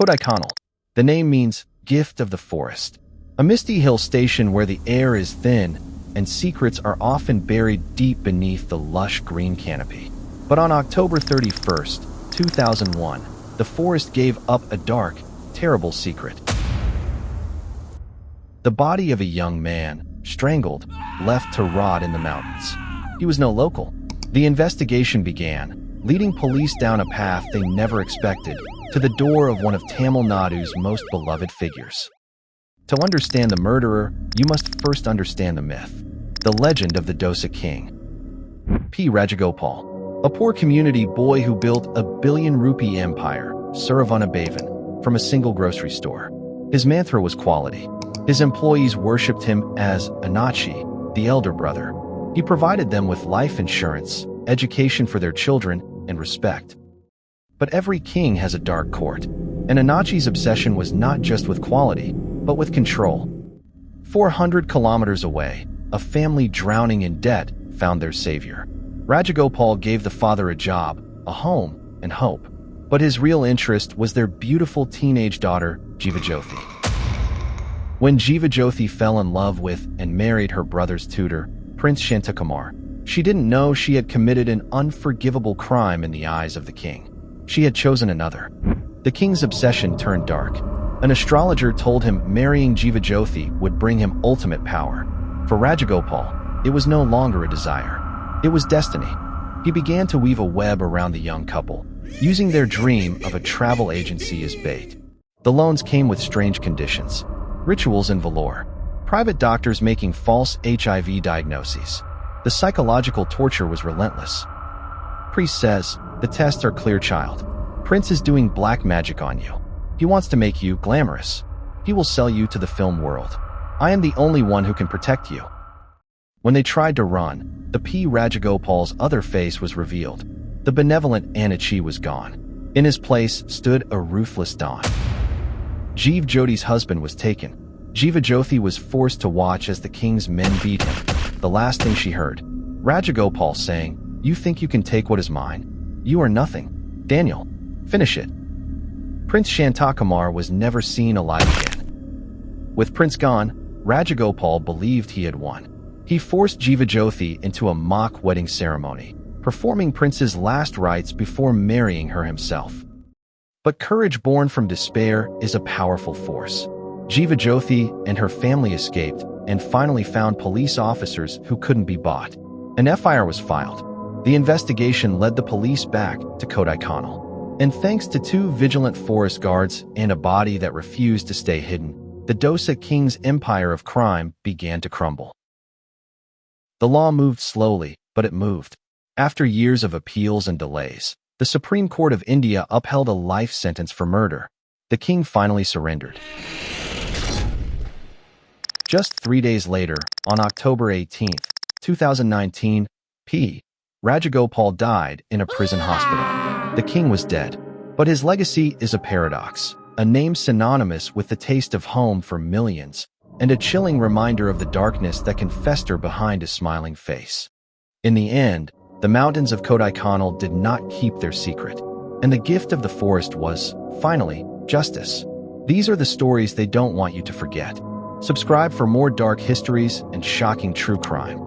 Kodaikanal. The name means gift of the forest. A misty hill station where the air is thin and secrets are often buried deep beneath the lush green canopy. But on October 31st, 2001, the forest gave up a dark, terrible secret. The body of a young man, strangled, left to rot in the mountains. He was no local. The investigation began, leading police down a path they never expected, to the door of one of Tamil Nadu's most beloved figures. To understand the murderer, you must first understand the myth, the legend of the Dosa King. P. Rajagopal, a poor community boy who built a ₹1 billion empire, Saravana Bhavan, from a single grocery store. His mantra was quality. His employees worshipped him as Anachi, the elder brother. He provided them with life insurance, education for their children, and respect. But every king has a dark court, and Anachi's obsession was not just with quality, but with control. 400 kilometers away, a family drowning in debt found their savior. Rajagopal gave the father a job, a home, and hope. But his real interest was their beautiful teenage daughter, Jeevajyothi. When Jeevajyothi fell in love with and married her brother's tutor, Prince Shantakumar, she didn't know she had committed an unforgivable crime in the eyes of the king. She had chosen another. The king's obsession turned dark. An astrologer told him marrying Jeevajyothi would bring him ultimate power. For Rajagopal, it was no longer a desire. It was destiny. He began to weave a web around the young couple, using their dream of a travel agency as bait. The loans came with strange conditions, rituals and velour, private doctors making false HIV diagnoses. The psychological torture was relentless. Priest says, the tests are clear, child. Prince is doing black magic on you. He wants to make you glamorous. He will sell you to the film world. I am the only one who can protect you. When they tried to run, the P. Rajagopal's other face was revealed. The benevolent Anachi was gone. In his place stood a ruthless Don. Jeevajyothi's husband was taken. Jeevajyothi was forced to watch as the king's men beat him. The last thing she heard, Rajagopal saying, "You think you can take what is mine? You are nothing. Daniel, finish it." Prince Shantakumar was never seen alive again. With Prince gone, Rajagopal believed he had won. He forced Jeevajyothi into a mock wedding ceremony, performing Prince's last rites before marrying her himself. But courage born from despair is a powerful force. Jeevajyothi and her family escaped and finally found police officers who couldn't be bought. An FIR was filed. The investigation led the police back to Kodaikanal. And thanks to 2 vigilant forest guards and a body that refused to stay hidden, the Dosa King's empire of crime began to crumble. The law moved slowly, but it moved. After years of appeals and delays, the Supreme Court of India upheld a life sentence for murder. The king finally surrendered. Just 3 days later, on October 18, 2019, P. Rajagopal died in a prison hospital. The king was dead, but his legacy is a paradox, a name synonymous with the taste of home for millions, and a chilling reminder of the darkness that can fester behind a smiling face. In the end, the mountains of Kodaikanal did not keep their secret, and the gift of the forest was, finally, justice. These are the stories they don't want you to forget. Subscribe for more dark histories and shocking true crime.